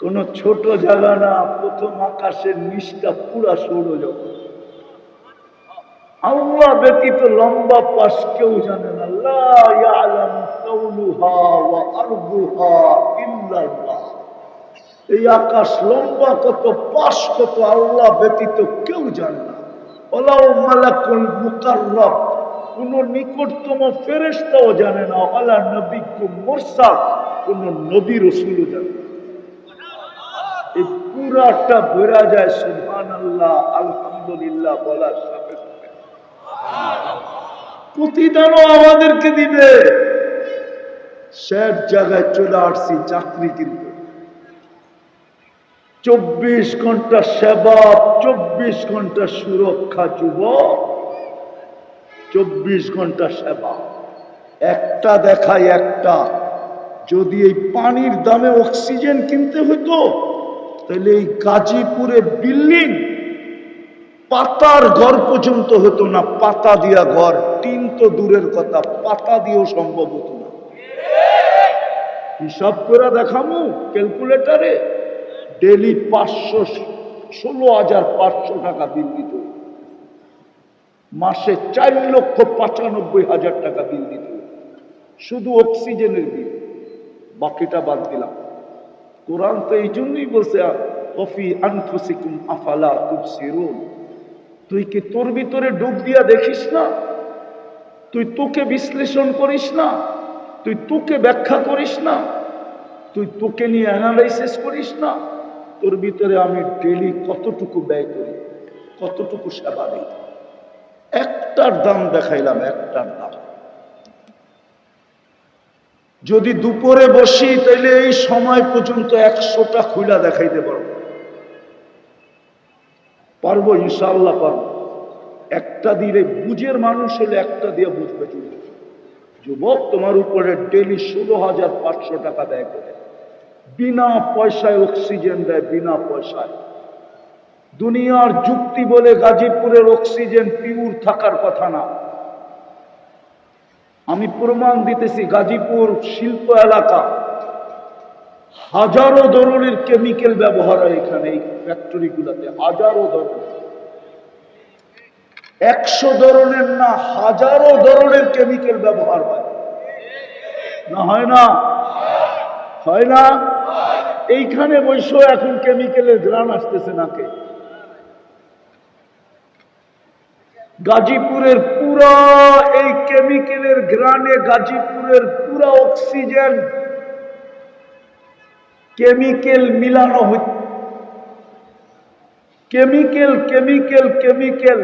Speaker 1: কোন ছোট জায়গা না, প্রথম আকাশের নিচটা পুরা সৌরজগৎ। আল্লাহ ব্যতীত লম্বা পাশ কেউ জানে না। লা ইয়ালামু তাওলুহা ওয়া আরদুহা ইল্লাল্লাহ। এই আকাশ লম্বা কত, পাশ কত, আল্লাহ ব্যতীত কেউ জানে না। ওয়ালাউ মালাকুল মুকাররব, কোন নিকটতম ফেরেশতাও জানে না। ওয়ালা নবিয়্যুম মুরসাল, কোন নবী রাসূলও জানে না। এই পুরাটা বেরা যায় সুবহানাল্লাহ আলহামদুলিল্লাহ বলার সাথে সাথে। প্রতিদানও আমাদেরকে দিবে। শেষ জায়গায় চলে আসছি, চাকরি কিনতে। 24 ঘন্টা সেবা, 24 ঘন্টা সুরক্ষা। যুবক, 24 ঘন্টা সেবা। একটা দেখাই একটা, যদি এই পানির দামে অক্সিজেন কিনতে হতো তাহলে এই গাজীপুরে বিল্ডিং পাতার ঘর পর্যন্ত হতো না। পাতা দিয়া ঘর, টিন তো দূরের কথা, পাতা দিয়েও সম্ভব হতো না। হিসাব করে দেখামু ক্যালকুলেটারে, ডেলি 16,500 টাকা বিল দিত, মাসে 4,95,000 টাকা বিল দিত, শুধু অক্সিজেনের বিল। বাকিটা বাদ দিলাম। কোরআন তো এই জন্যই বলছে ওয়াফি আনফুসিকুম আফালা তুবসিরুন। তুই কি তোর ভিতরে ডুব দিয়া দেখিস না? তুই তোকে বিশ্লেষণ করিস না? তুই তোকে ব্যাখ্যা করিস না? তুই তোকে নিয়ে অ্যানালাইসিস করিস না? তোর ভিতরে আমি ডেলি কতটুকু ব্যয় করি, কতটুকু সেবা দিই। একটার দাম দেখাইলাম, একটার দাম। যদি দুপুরে বসি তাইলে এই সময় পর্যন্ত 100টা খুলা দেখাইতে পারবো। পারবো, ইনশাআল্লাহ পারবো। একটা দিলে বুঝের মানুষ হলে একটা দিয়ে বুঝবে। যুবক, তোমার উপরে ডেলি 16,500 টাকা ব্যয় করে, বিনা পয়সায় অক্সিজেন দেয়, বিনা পয়সায়। দুনিয়ার যুক্তি বলে গাজীপুরের অক্সিজেন পিওর থাকার কথা না। আমি প্রমাণ দিতেছি, গাজীপুর শিল্প এলাকা, হাজারো ধরনের কেমিক্যাল ব্যবহার হয় এখানে। এই ফ্যাক্টরি গুলাতে হাজারো ধরনের, 100 ধরনের না, হাজারো ধরনের কেমিক্যাল ব্যবহার হয়। না হয় না? হয় না? এইখানে বৈশ্ব এখন কেমিক্যালের ঘ্রাণ আসতেছে নাকে। গাজীপুরের পুরা এই কেমিক্যালের ঘ্রাণে গাজীপুরের পুরা অক্সিজেন কেমিক্যাল মিলানো হচ্ছে। কেমিক্যাল কেমিক্যাল কেমিক্যাল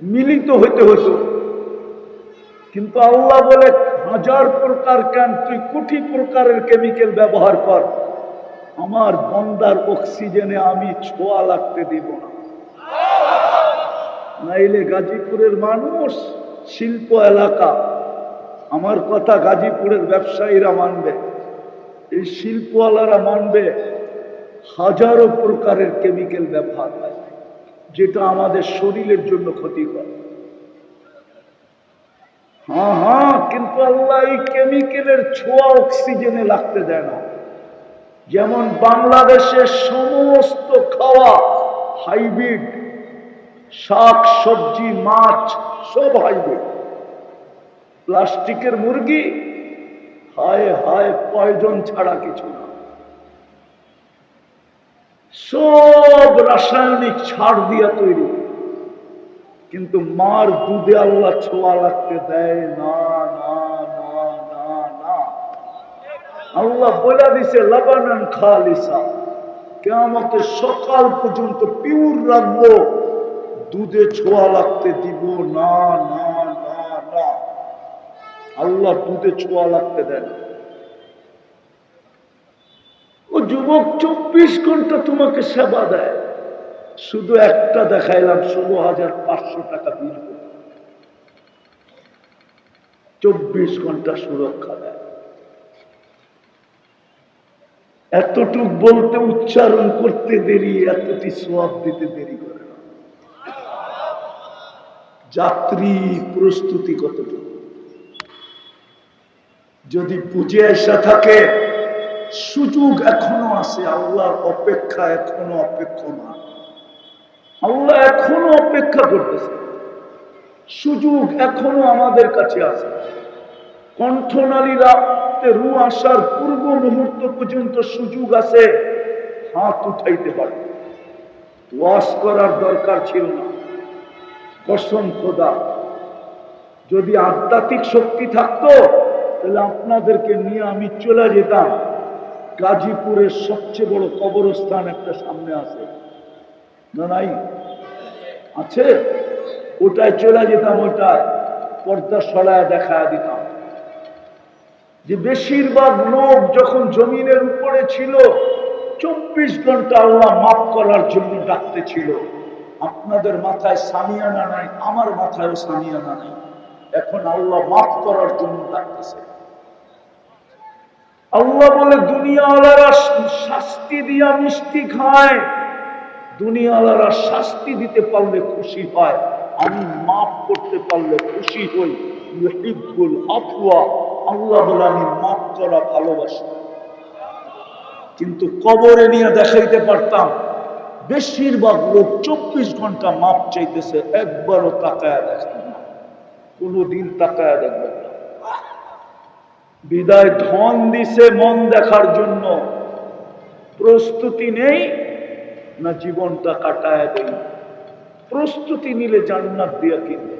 Speaker 1: মিলিত হইতে হতো। কিন্তু আল্লাহ বলে, 1000 প্রকার কেন, তুই কোটি প্রকারের কেমিক্যাল ব্যবহার কর, আমার বান্দার অক্সিজেনে আমি ছোঁয়া লাগতে দিব না। নাইলে গাজীপুরের মানুষ, শিল্প এলাকা, আমার কথা গাজীপুরের ব্যবসায়ীরা মানবে, এই শিল্পওয়ালারা মানবে, হাজারো প্রকারের কেমিক্যাল ব্যবহার হয়, যেটা আমাদের শরীরের জন্য ক্ষতিকর। হ্যাঁ হ্যাঁ, কিন্তু আল্লাহ এই কেমিক্যালের ছোঁয়া অক্সিজেনে লাগতে দেয় না। যেমন বাংলাদেশের সমস্ত খাওয়া হাইব্রিড, শাক সবজি মাছ সব হাইব্রিড। প্লাস্টিকের মুরগি, হায় হায়, পয়জন ছাড়া কিছু না, সব রাসায়নিক ছাড় দিয়া তৈরি। কিন্তু মার দুধে আল্লাহ ছোঁয়া লাগতে দেয় না, না না না না। আল্লাহ বলে দিছে লাবানান খালিসা, কিয়ামতের সকাল পর্যন্ত পিওর রাখবো, দুধে ছোঁয়া লাগতে দিব না না না না। আল্লাহ দুধে ছোঁয়া লাগতে দেন। ও যুবক 24 ঘন্টা তোমাকে সেবা দেয়, শুধু একটা দেখাইলাম 16,500 টাকা বিল, 24 ঘন্টা সুরক্ষা দেয়। এতটুক বলতে, উচ্চারণ করতে দেরি, এতটি সওয়াব দিতে দেরি করে না। যাত্রী প্রস্তুতি কতটুকু যদি বুঝে আসা থাকে, সুযোগ এখনো আছে, আল্লাহর অপেক্ষা এখনো অপেক্ষমান। আল্লাহ এখনো অপেক্ষা করতেছে, সুযোগ এখনো আমাদের কাছে আছে। কণ্ঠনালী রাখতে রু আসার পূর্ব মুহূর্ত পর্যন্ত সুযোগ আছে, হাত উঠাইতে পারে। ওয়াজ করার দরকার ছিল না। কসম খোদা, যদি আধ্যাত্মিক শক্তি থাকতো তাহলে আপনাদেরকে নিয়ে আমি চলে যেতাম। গাজীপুরের সবচেয়ে বড় কবরস্থান একটা সামনে আছে না? নাই? আছে? ওটায় চলে যেতাম, ওটায় পর্দা সরায় দেখা দিতাম যে বেশিরভাগ লোক যখন জমিনের উপরে ছিল, 24 ঘন্টা আল্লাহ মাফ করার জন্য ডাকতে ছিল। আপনাদের মাথায় সামিয়ানা নাই, আমার মাথায়ও সামিয়ানা নাই, এখন আল্লাহ মাফ করার জন্য ডাকতেছে। আল্লাহ বলে দুনিয়াওয়ালারা শাস্তি দিয়া মিষ্টি খায়, দুনিয়াওয়ালারা শাস্তি দিতে পারলে খুশি হয়, আমি মাফ করতে পারলে খুশি হই। ইউহিব্বুল আফওয়া, আল্লাহ বলে আমি মাফ করা ভালোবাসি। কিন্তু কবরে নিয়ে দেখাইতে পারতাম বেশিরভাগ লোক 24 ঘন্টা মাপ চাইতেছে, একবারও তাকায়া দেখেন না, কোনদিন তাকায়া দেখবেন না। বিদায় ধন দিছে মন দেখার জন্য, প্রস্তুতি নেই না জীবনটা কাটায় দেই। প্রস্তুতি নিলে জান্নাত দিয়া কিনবে,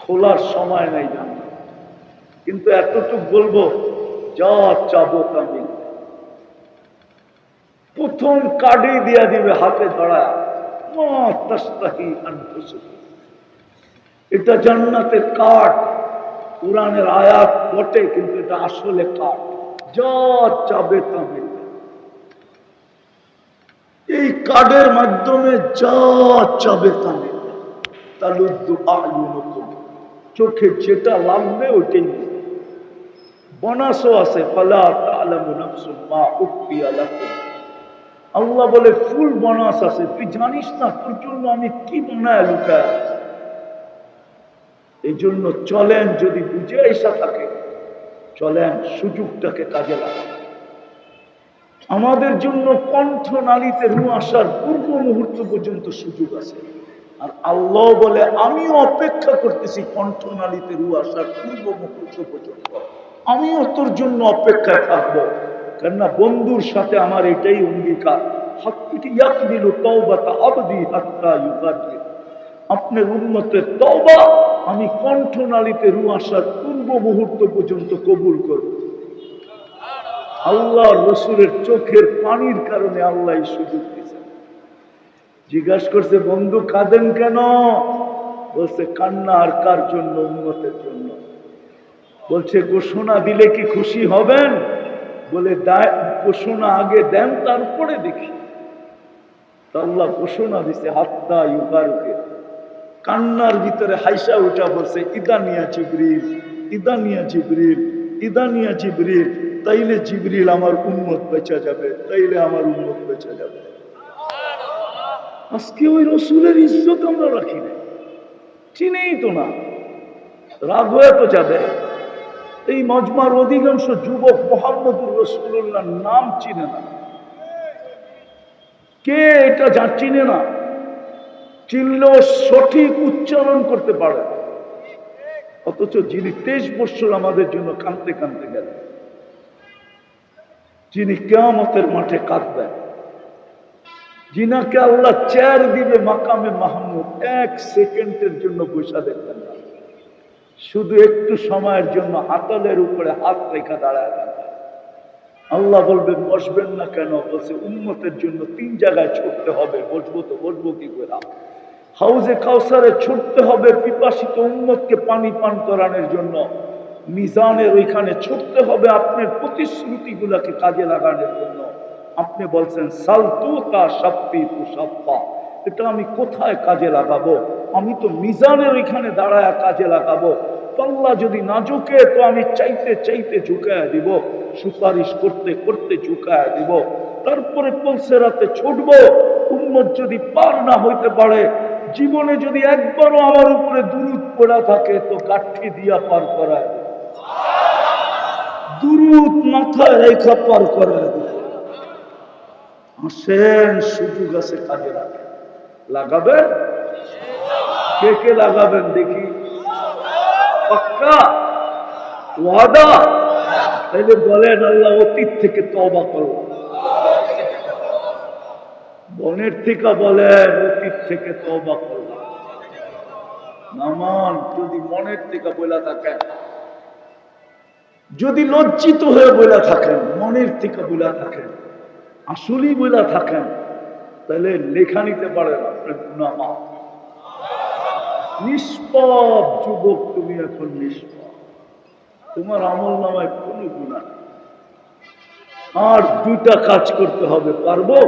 Speaker 1: খোলার সময় নেই জান্নাত। কিন্তু এতটুকু বলবো, যা চাবো তা মিলবে। প্রথম কার্ডে দিয়া দিবে হাতে ধরা, এটা জান্নাতের কার্ড। কুরআনের আয়াত বটে, কিন্তু এটা আসলে কার্ড, যা চাবে তা মিলবে। এই কার্ডের মাধ্যমে যা চাবে তা মিলবে। তালুদ্দু আ'য়ুনুকুম, চোখে যেটা লাগবে ওইটাই মিলবে। বোনাসও আছে, ফালা তা'লামু নাফসুম মা উখফিয়া লাকুম। আল্লাহ বলে ফুল বোনাস আছে, তুই জানিস না তোর জন্য আমি কি বানায় লুকায়। এই জন্য চলেন, যদি বুঝে এসা থাকে চলেন, সুযোগটাকে কাজে লাগান। আমাদের জন্য কণ্ঠনালীতে রু আসার পূর্ব মুহূর্ত পর্যন্ত সুযোগ আছে। আর আল্লাহ বলে আমিও অপেক্ষা করতেছি কণ্ঠনালীতে রু আসার পূর্ব মুহূর্ত পর্যন্ত, আমিও তোর জন্য অপেক্ষায় থাকবো। কেননা বন্ধুর সাথে আমার এটাই অঙ্গীকার, আপনার উম্মতের তওবা আমি কণ্ঠনালীতে রু আসার পূর্ব মুহূর্ত পর্যন্ত কবুল করব। আল্লাহ রসুলের চোখের পানির কারণে আল্লাহ এই সুযোগ দিয়েছেন। জিজ্ঞাসা করছে, বন্ধু কাঁদেন কেন? বলছে, কান্না আর কার জন্য? উম্মতের জন্য। বলছে, ঘোষণা দিলে কি খুশি হবেন? বলে, ঘোষণা আগে দেন, তারপরে দেখি। আল্লাহ ঘোষণা দিছে, হাত্তা ইউকারুকে। কান্নার ভিতরে হাইসা উঠা বলছে, ইদানিয়া জিবরিল, ইদানিয়া জিবরিল, ইদানিয়া জিবরিল। তাইলে জিবরিল আমার উম্মত বেঁচে যাবে, তাইলে আমার উম্মত বেঁচে যাবে। আজকে ওই রসুলের ইজ্জত আমরা রাখি না, চিনেই তো না, রাগ হয়ে তো যাবে। এই মজমার অধিকাংশ যুবক মুহাম্মদুর রাসূলুল্লাহ নাম চিনে না। কে এটা চিনে না? চিনলেও সঠিক উচ্চারণ করতে পারে। অথচ যিনি 23 বছর আমাদের জন্য কাঁদতে কাঁদতে গেলেন, যিনি কিয়ামতের মাঠে কাঁদবেন, যিনাকে আল্লাহ চেয়ার দিবে মাকামে মাহমুদ, 1 সেকেন্ডের জন্য বসা দেখবেন না, শুধু একটু সময়ের জন্য হাতলের উপরে হাত রেখা দাঁড়ায় থাকবে। আল্লাহ বলবে, বসবেন না কেন? বলছে, উম্মতের জন্য 3 জায়গায় ছুটতে হবে। বসবো তো বসবো কি করে? হাউজে কাউসারে ছুটতে হবে পিপাসিত উম্মতকে পানি পান করানোর জন্য। মিজানের ওইখানে ছুটতে হবে আপনার প্রতিশ্রুতিগুলোকে কাজে লাগানোর জন্য। আপনি বলছেন, সালতু তা সাপ্পি তুসাপ্পা, এটা আমি কোথায় কাজে লাগাবো? আমি তো মিজানের ওইখানে দাঁড়ায় কাজে লাগাবো। আল্লাহ যদি না ঝুঁকে তো আমি চাইতে চাইতে ঝুঁকায় দিব, সুপারিশ করতে করতে ঝুঁকায় দিব। তারপরে পলসেরাতে ছুটবো। উম্মত যদি পার না হইতে পারে, জীবনে যদি একবারও আমার উপরে দুরূদ পড়া থাকে, তো গাঠি দিয়া পার করায় দেব, দুরূদ মাথায় রেখা পার করায় দেব। আসেন, সুযোগ আছে, কাজে লাগাবেন। কে কে লাগাবেন দেখি? পাক্কা ওয়াদা? তাইলে বলেন, আল্লাহ অতীত থেকে তওবা করো। বনের থেকে বলেন, অতীত থেকে তওবা করো। নামান যদি মনের থেকে বলে থাকেন, যদি লজ্জিত হয়ে বলে থাকেন, মনের থেকে বলে থাকেন, আসলেই বলে থাকেন, তাহলে লেখা নিতে পারেন আপনার গুনাহ মাফ। নিষ্পাপ যুবক, তুমি এখন নিষ্পাপ, তোমার আমল নামায় কোনো গুনাহ নেই। আর 2টা কাজ করতে হবে, পারবো?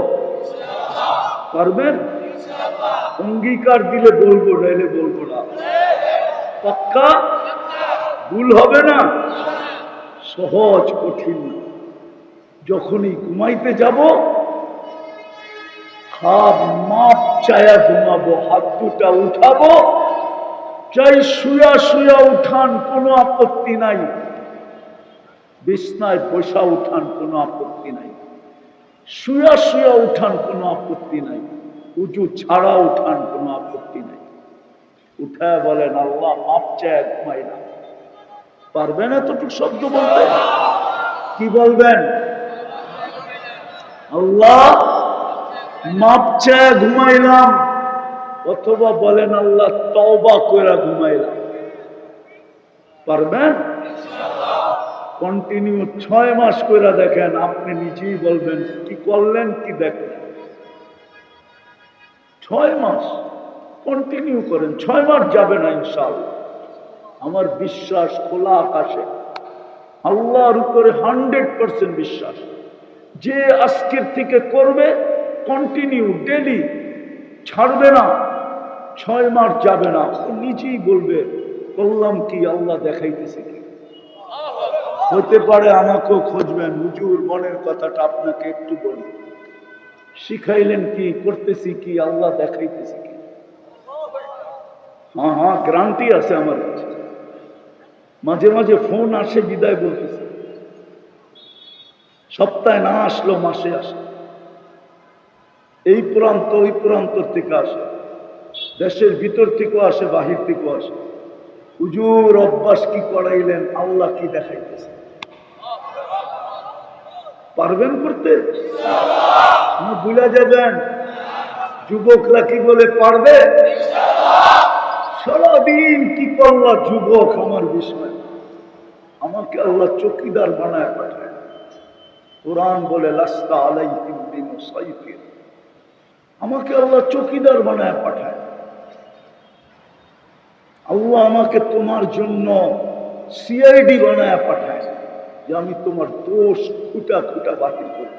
Speaker 1: পারবেন? অঙ্গীকার দিলে বলবো, নাইলে বলবো না। পাক্কা? ভুল হবে না? সহজ কঠিন না। যখনই ঘুমাইতে যাব হাত মাপ চায়া ঘুমাবো, হাত দুটা উঠাবো, চাই শুয়া শুয়া উঠান, কোনো আপত্তি নাই। বিছনায় বসা উঠান, কোনো আপত্তি নাই। শুয়া শুয়া উঠান, কোনো আপত্তি নাই। উজু ছাড়া উঠান, কোনো আপত্তি নাই। উঠায় বলেন আল্লাহ মাপ চায় ঘুমাইলাম। পারবেন এতটুকু শব্দ বলতে? কি বলবেন? আল্লাহ মাপ চায় ঘুমাইলাম। অথবা বলেন আল্লাহ তওবা কইরা ঘুমাইলাম। পারবেন? কন্টিনিউ 6 মাস কইরা দেখেন, আপনি নিজেই বলবেন কি করলেন, কি দেখলেন। 6 মাস কন্টিনিউ করেন, 6 মাস যাবে না ইনশাআল্লাহ। আমার বিশ্বাস খোলা আকাশে, আল্লাহর উপরে 100% বিশ্বাস। যে আজকের থেকে করবে কন্টিনিউ ডেলি, ছাড়বে না, 6 মাস যাবে না, ও নিজেই বলবে করলাম কি, আল্লাহ দেখাইতেছে কি। হতে পারে আমাকেও খুঁজবেন, হুজুর মনের কথাটা আপনাকে একটু বলি, শিখাইলেন কি, করতেছি কি, আল্লাহ দেখাইতেছে কি। হ্যাঁ হ্যাঁ, গ্যারান্টি আছে আমার কাছে। মাঝে মাঝে ফোন আসে, বিদায় বলতেছে, সপ্তাহে না আসলো মাসে আসে। এই প্রান্ত ওই প্রান্তর থেকে আসে, দেশের ভিতর থেকেও আসে, বাহির থেকেও আসে। হুজুর অভ্যাস কি করাইলেন, আল্লাহ কি দেখাইতেছে। পারবেন করতে? ভুলে যাবেন। যুবকরা কি বলে পারবে? সারাদিন কি করলা যুবক, আমার বিষয়। আমাকে আল্লাহ চৌকিদার বানায় পাঠায়। কোরআন বলে লাস্তা আলাইহিম বিমুসাইতির। আমাকে আল্লাহ চৌকিদার বানায় পাঠায়। আল্লাহ আমাকে তোমার জন্য সিআইডি বানায় পাঠায়, যে আমি তোমার দোষ খুঁটা খুঁটা বাতিল করব।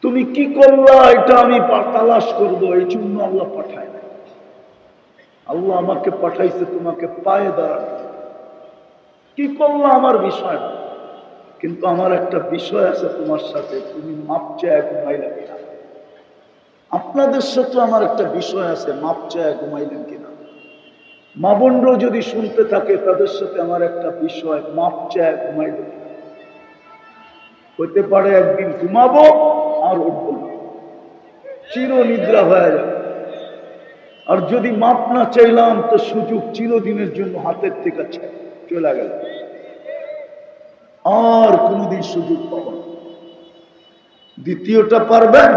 Speaker 1: তুমি কি করলা এটা আমি তালাশ করব, এই জন্য আল্লাহ পাঠায় না। আল্লাহ আমাকে পাঠাইছে তোমাকে পায়ে দাঁড়ানো। কি করলা আমার বিষয় না, কিন্তু আমার একটা বিষয় আছে তোমার সাথে, তুমি মাপ চায় ঘুমাইলে কিনা। আপনাদের সাথে আমার একটা বিষয় আছে, মাপ চায় ঘুমাইলেন কিনা। মা বোনরা যদি শুনতে থাকে, তাদের সাথে আমার একটা বিষয়, মাপ চায় ঘুমাইলেন কিনা। হতে পারে একদিন ঘুমাবো আর উঠবো না, চির নিদ্রা হয়ে যাবে। আর যদি মাপ না চাইলাম, তো সুযোগ চিরদিনের জন্য হাতের থেকে চলে গেল, আর কোনদিন সুযোগ পাবো না। দ্বিতীয়টা পারবেন?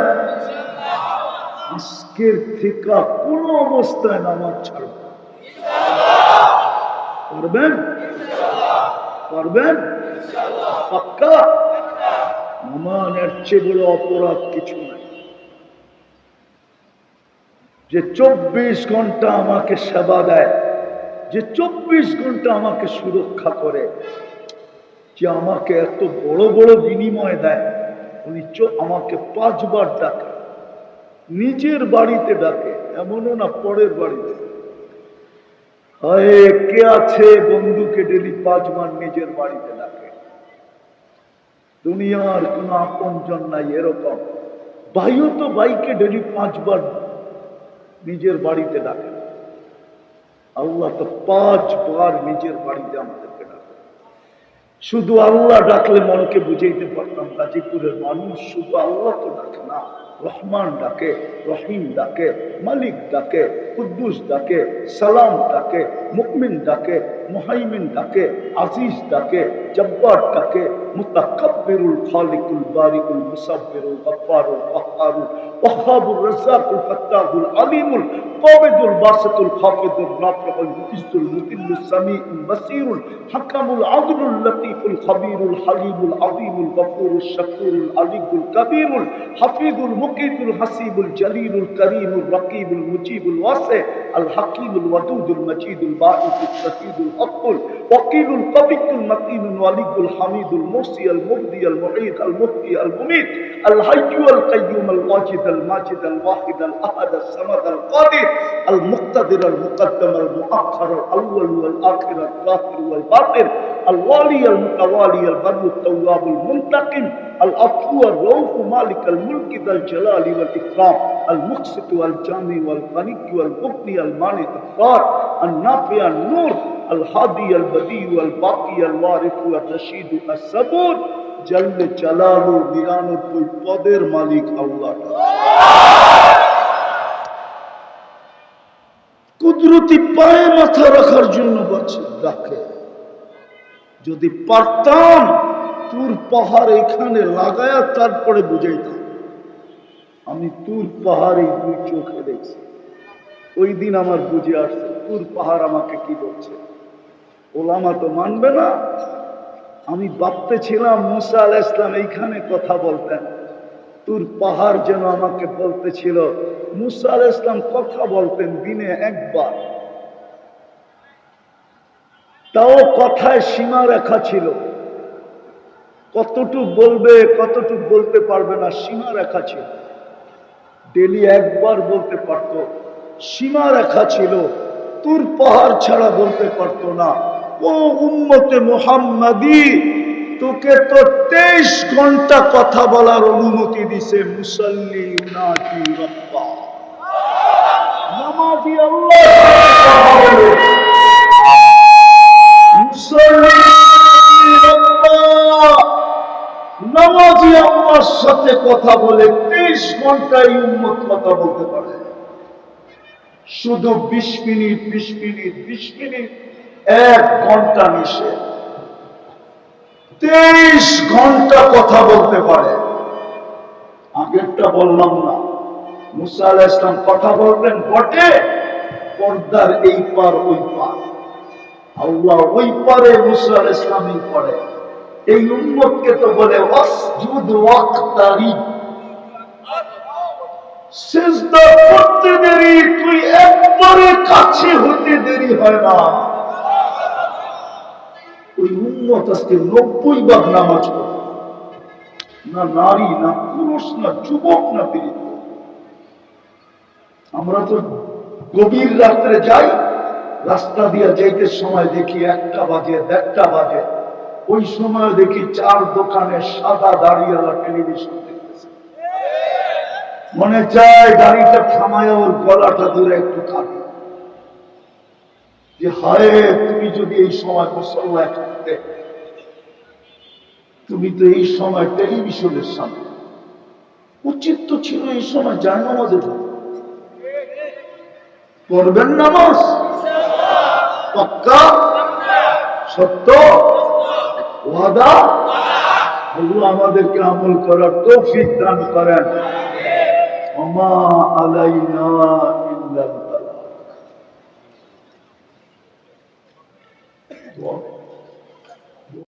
Speaker 1: আজকের থেকে কোন অবস্থায় নামাজ ছাড়ব। পারবেন? পারবেন? পাক্কা? নামাজের চেয়ে বড় অপরাধ কিছু নাই। যে 24 ঘন্টা আমাকে সেবা দেয়, যে 24 ঘন্টা আমাকে সুরক্ষা করে, যে আমাকে এত বড় বড় বিনিময় দেয়, উনি আমাকে 5 বার ডাকে, নিজের বাড়িতে ডাকে, এমনও না পরের বাড়িতে। কে আছে বন্ধুকে ডেলি 5 বার নিজের বাড়িতে ডাকে। দুনিয়ার কোন আপনজন নাই এরকম। ভাইও তো ভাইকে ডেলি 5 বার নিজের বাড়িতে ডাকে। আল্লাহ তো 5 বার নিজের বাড়িতে আমাদেরকে ডাকে। শুধু আল্লাহ ডাকলে মনকে বুঝাইতে পারতাম, গাজীপুরের মানুষ শুধু আল্লাহ তো ডাকে না, রহমান ডাকে, রহিম ডাকে, মালিক ডাকে, কুদ্দুস ডাকে, সালাম ডাকে, মুকমিন ডাকে, মুহাইমিন ডাকে, আজিজ ডাকে, জব্বার ডাকে, মুতাকাব্বিরুল খালিকুল বারিকুল মুসাব্বিরুল গফফারুল কাহ্হারুল ওয়াহ্হাবুর রাজ্জাকুল ফাত্তাহুল আলিমুল কাবিদুল বাসিতুল খাফিদুর রাফিউল মুইজ্জুল মুতিল্লুস সামিউল বাসীরুল হাকামুল আদলুল লতীফুল খবীরুল হালিমুল আযীমুল গফুরুশ শাকুরুল আলিয়ুল কবীরুল হাফিজুল মুকিতুল হাসিবুল জলিলুল করিমুল রকিবুল মুজিবুল ওয়াসি الحكيم الودود المجيد الباعث الشهيد الحق الوكيل القوي المتين الولي الحميد المرسي المبدي المعيد المحيي المميت الحي القيوم الواجد الماجد الواحد الأحد الصمد القادر المقتدر المقدم المؤخر الأول والآخر الظاهر والباطن الوالي المتوالي البر التواب المنتقم العفو الرؤوف مالك الملك ذا الجلال والإكرام المقسط والجامع والغني والمغني المانع الضار النافع النور الهادي البديع والباقي الوارث والرشيد الصبور جل جلاله 99 পদের মালিক আল্লাহ কুদরতি পায়ে মাথা রাখার জন্য বলছে রাখে যদি পারতাম তুর পাহাড় এখানে লাগায়া তারপরে বুঝাইতাম আমি তুর পাহাড়ে দুই চোখে দেখছি ওই দিন আমার বুঝে আসছে তুর পাহাড় আমাকে কি বলছে ওলামা তো মানবে না আমি ভাবতেছিলাম মুসা আলাইহিস সালাম এইখানে কথা বলতেন তুর পাহাড় যেন আমাকে বলতেছিল মুসা আলাইহিস সালাম কথা বলতেন দিনে একবার তাও কথায় সীমা রেখা ছিল কতটুকু বলবে কতটুকু বলতে পারবে না সীমা রেখা ছিল ডেলি একবার বলতে পারত সীমা রেখা ছিল তুর পাহাড় ছাড়া বলতে পারত না ও উম্মতে মুহাম্মাদি তোকে তো 23 ঘন্টা কথা বলার অনুমতি দিছে মুসাল্লি উনাজি রাব্বা নামাজি আল্লাহ নামাজি আল্লাহর সাথে কথা বলে 23 ঘন্টায় উম্মত কথা বলতে পারে শুধু 20 মিনিট 20 মিনিট 20 মিনিট 1 ঘন্টা নিষেধ 23 ঘন্টা কথা বলতে পারে আগেরটা বললাম না মুসা আলাইহিস সালাম কথা বলতেন বটে পর্দার এই পার ওই পার আল্লাহ ওই পারে মুসা আলাইহিস সালাম এই পারে এই উম্মতকে তো বলে ওয়াসজুদ ওয়াক্তারি সিজদা করতে দেরি তুই একবারে কাছে হতে দেরি হয় না ওই উম্মত আজকে 90 ভাগ নামাজ পড়ে না নারী না পুরুষ না যুবক না বৃদ্ধ আমরা তো গভীর রাত্রে যাই রাস্তা দিয়ে যাইতে সময় দেখি 1টা বাজে 1:30টা বাজে ওই সময় দেখি 4 দোকানে সাদা দাড়িওয়ালা টেলিভিশন দেখতেছে মনে চায় গাড়িটা থামায় ওর গলাটা ধরে একটু কাঁদে যে হায় তুমি যদি এই সময় মুসল্লায় থাকতে তুমি তো এই সময় টেলিভিশনের সামনে উচিত তো ছিল এই সময় জায়নামাজে থাকতে পড়বেন নামাজ পাক্কা সত্য ওয়াদা আল্লাহ আমাদেরকে আমল করার তৌফিক দান করেন ওমা আলাইনা ইল্লাল বালাগ